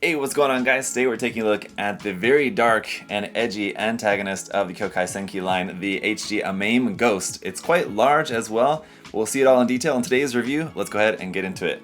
Hey, what's going on, guys? Today we're taking a look at the very dark and edgy antagonist of the Kyoukai Senki line, the High-Grade Amaim Ghost. It's quite large as well. We'll see it all in detail in today's review. Let's go ahead and get into it.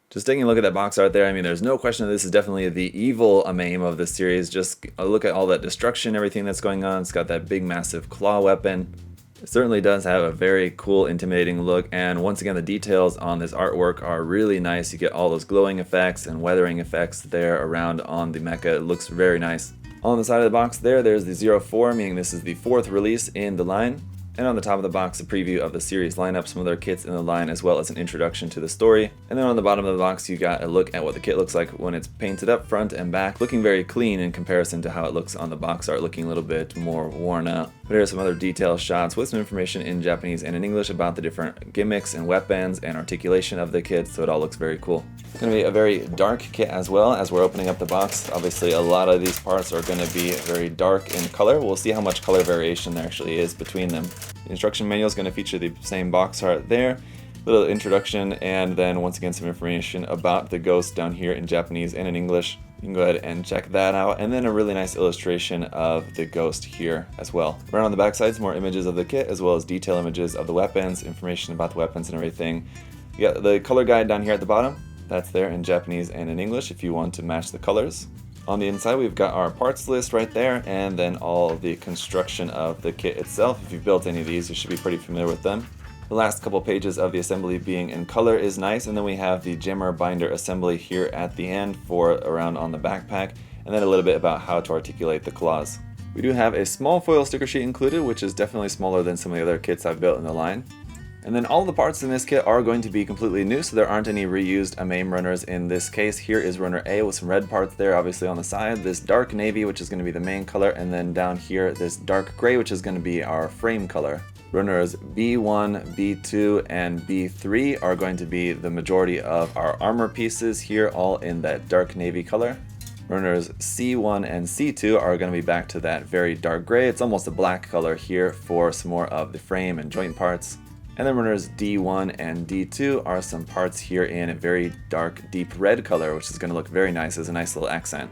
Just taking a look at that box art there, I mean, there's no question that this is definitely the evil Amaim of this series. Just look at all that destruction, everything that's going on. It's got that big, massive claw weapon. It certainly does have a very cool, intimidating look, and once again, the details on this artwork are really nice. You get all those glowing effects and weathering effects there around on the mecha. It looks very nice. On the side of the box there's the 04, meaning this is the 4th release in the line. And on the top of the box, a preview of the series lineup, some other kits in the line, as well as an introduction to the story. And then on the bottom of the box, you got a look at what the kit looks like when it's painted up front and back, looking very clean in comparison to how it looks on the box art, looking a little bit more worn out. But here's some other detailed shots with some information in Japanese and in English about the different gimmicks and weapons and articulation of the kit, so it all looks very cool. It's going to be a very dark kit as well as we're opening up the box. Obviously, a lot of these parts are going to be very dark in color. We'll see how much color variation there actually is between them. The instruction manual is going to feature the same box art there, little introduction, and then once again some information about the ghost down here in Japanese and in English. You can go ahead and check that out, and then a really nice illustration of the ghost here as well. Right on the back side, some more images of the kit as well as detail images of the weapons, information about the weapons and everything. You got the color guide down here at the bottom. That's there in Japanese and in English if you want to match the colors. On the inside, we've got our parts list right there, and then all the construction of the kit itself. If you've built any of these, you should be pretty familiar with them. The last couple pages of the assembly being in color is nice, and then we have the jammer binder assembly here at the end for around on the backpack, and then a little bit about how to articulate the claws. We do have a small foil sticker sheet included, which is definitely smaller than some of the other kits I've built in the line. And then all the parts in this kit are going to be completely new, so there aren't any reused Amaim runners in this case. Here is runner A with some red parts there, obviously on the side, this dark navy, which is going to be the main color, and then down here, this dark gray, which is going to be our frame color. Runners B1, B2, and B3 are going to be the majority of our armor pieces here, all in that dark navy color. Runners C1 and C2 are going to be back to that very dark gray. It's almost a black color here for some more of the frame and joint parts. And then runners D1 and D2 are some parts here in a very dark, deep red color, which is going to look very nice as a nice little accent.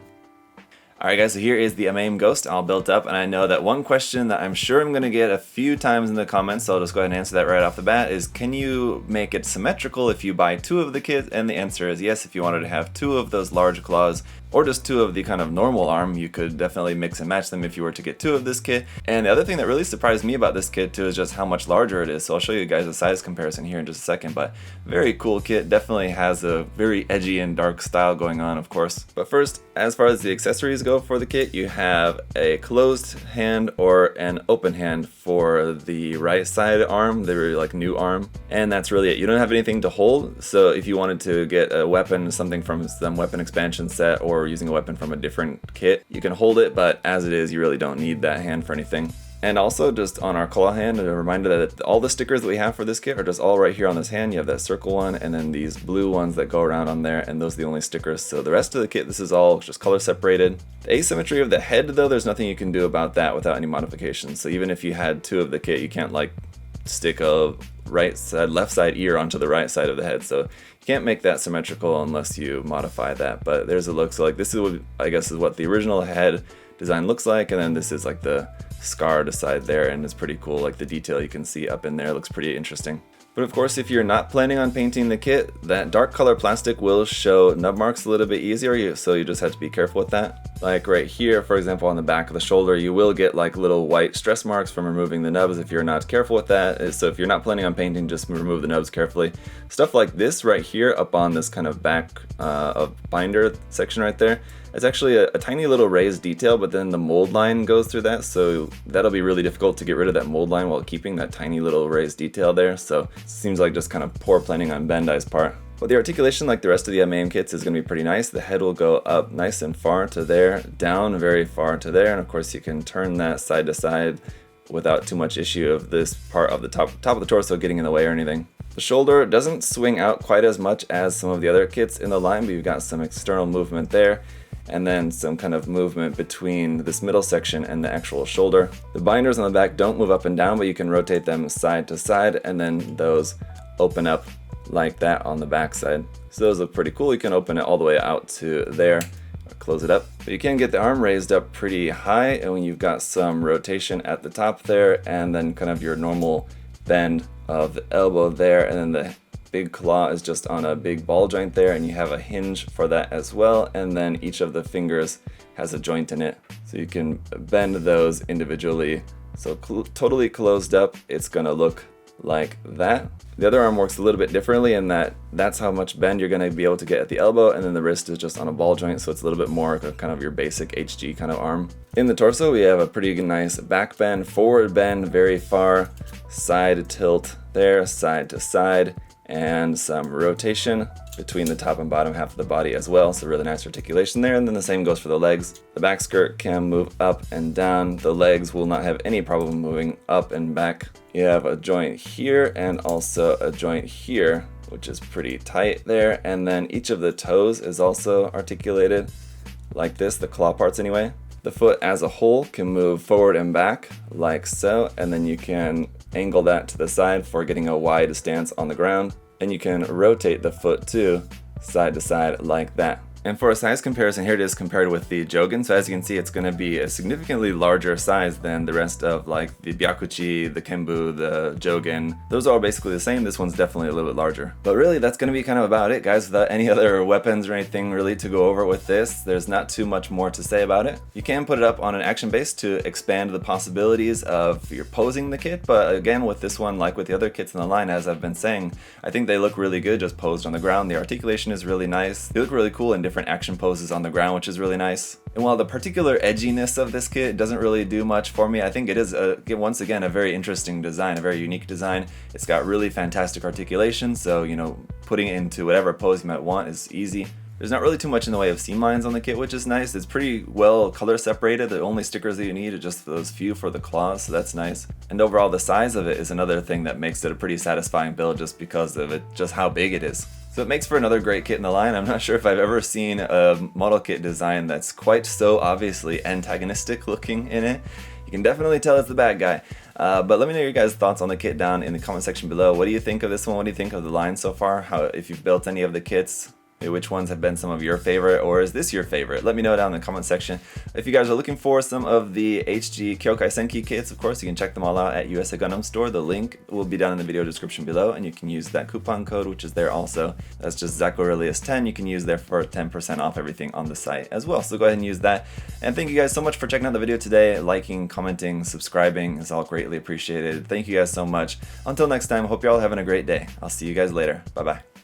Alright guys, so here is the Amaim Ghost all built up, and I know that one question that I'm sure I'm going to get a few times in the comments, so I'll just go ahead and answer that right off the bat, is can you make it symmetrical if you buy 2 of the kit? And the answer is yes. If you wanted to have 2 of those large claws, or just 2 of the kind of normal arm, you could definitely mix and match them if you were to get 2 of this kit. And the other thing that really surprised me about this kit too is just how much larger it is, so I'll show you guys a size comparison here in just a second, but very cool kit, definitely has a very edgy and dark style going on, of course. But first, as far as the accessories go for the kit, you have a closed hand or an open hand for the right side arm, the really like new arm, and that's really it. You don't have anything to hold, so if you wanted to get a weapon, something from some weapon expansion set, or using a weapon from a different kit, you can hold it, but as it is, you really don't need that hand for anything. And also, just on our claw hand, a reminder that all the stickers that we have for this kit are just all right here on this hand. You have that circle one, and then these blue ones that go around on there, and those are the only stickers. So the rest of the kit, this is all just color separated. The asymmetry of the head, though, there's nothing you can do about that without any modifications. So even if you had 2 of the kit, you can't like stick a right side, left side ear onto the right side of the head. So you can't make that symmetrical unless you modify that. But there's a look. So like this is what I guess is what the original head design looks like, and then this is like the scarred side there, and it's pretty cool. Like the detail you can see up in there looks pretty interesting. But of course, if you're not planning on painting the kit, that dark color plastic will show nub marks a little bit easier, so you just have to be careful with that. Like right here, for example, on the back of the shoulder, you will get like little white stress marks from removing the nubs if you're not careful with that. So if you're not planning on painting, just remove the nubs carefully. Stuff like this right here up on this kind of back of binder section right there, it's actually a tiny little raised detail, but then the mold line goes through that, so that'll be really difficult to get rid of that mold line while keeping that tiny little raised detail there. So it seems like just kind of poor planning on Bandai's part. But the articulation, like the rest of the Amaim kits, is going to be pretty nice. The head will go up nice and far to there, down very far to there, and of course you can turn that side to side without too much issue of this part of the top of the torso getting in the way or anything. The shoulder doesn't swing out quite as much as some of the other kits in the line, but you've got some external movement there. and then some kind of movement between this middle section and the actual shoulder. The binders on the back don't move up and down, but you can rotate them side to side, and then those open up like that on the back side. So those look pretty cool. You can open it all the way out to there, close it up. But you can get the arm raised up pretty high, and when you've got some rotation at the top there, and then kind of your normal bend of the elbow there, and then the big claw is just on a big ball joint there, and you have a hinge for that as well, and then each of the fingers has a joint in it, so you can bend those individually. So totally closed up, it's gonna look like that. The other arm works a little bit differently in that that's how much bend you're going to be able to get at the elbow, and then the wrist is just on a ball joint, so it's a little bit more kind of your basic HG kind of arm. In the torso we have a pretty nice back bend, forward bend very far, side tilt there, side to side, and some rotation between the top and bottom half of the body as well, so really nice articulation there. And then the same goes for the legs. The back skirt can move up and down. The legs will not have any problem moving up and back. You have a joint here and also a joint here, which is pretty tight there, and then each of the toes is also articulated like this, the claw parts anyway. The foot as a whole can move forward and back like so, and then you can angle that to the side for getting a wide stance on the ground, and you can rotate the foot too, side to side like that. And for a size comparison, here it is compared with the Jogen. So as you can see, it's going to be a significantly larger size than the rest of like the Byakuchi, the Kenbu, the Jogen. Those are all basically the same. This one's definitely a little bit larger. But really, that's going to be kind of about it, guys. Without any other weapons or anything really to go over with this, there's not too much more to say about it. You can put it up on an action base to expand the possibilities of your posing the kit. But again, with this one, like with the other kits in the line, as I've been saying, I think they look really good just posed on the ground. The articulation is really nice. They look really cool in different action poses on the ground, which is really nice. And while the particular edginess of this kit doesn't really do much for me, I think it is once again a very interesting design, a very unique design. It's got really fantastic articulation, so you know, putting it into whatever pose you might want is easy. There's not really too much in the way of seam lines on the kit, which is nice. It's pretty well color separated. The only stickers that you need are just those few for the claws, so that's nice. And overall, the size of it is another thing that makes it a pretty satisfying build just because of it, just how big it is. So it makes for another great kit in the line. I'm not sure if I've ever seen a model kit design that's quite so obviously antagonistic looking in it. You can definitely tell it's the bad guy. But let me know your guys' thoughts on the kit down in the comment section below. What do you think of this one? What do you think of the line so far? If you've built any of the kits? Which ones have been some of your favorite, or is this your favorite? Let me know down in the comment section. If you guys are looking for some of the HG Kyoukai Senki kits, of course, you can check them all out at USA Gundam Store. The link will be down in the video description below, and you can use that coupon code, which is there also. That's just ZakuAurelius 10. You can use there for 10% off everything on the site as well. So go ahead and use that. And thank you guys so much for checking out the video today. Liking, commenting, subscribing is all greatly appreciated. Thank you guys so much. Until next time, hope you're all having a great day. I'll see you guys later. Bye-bye.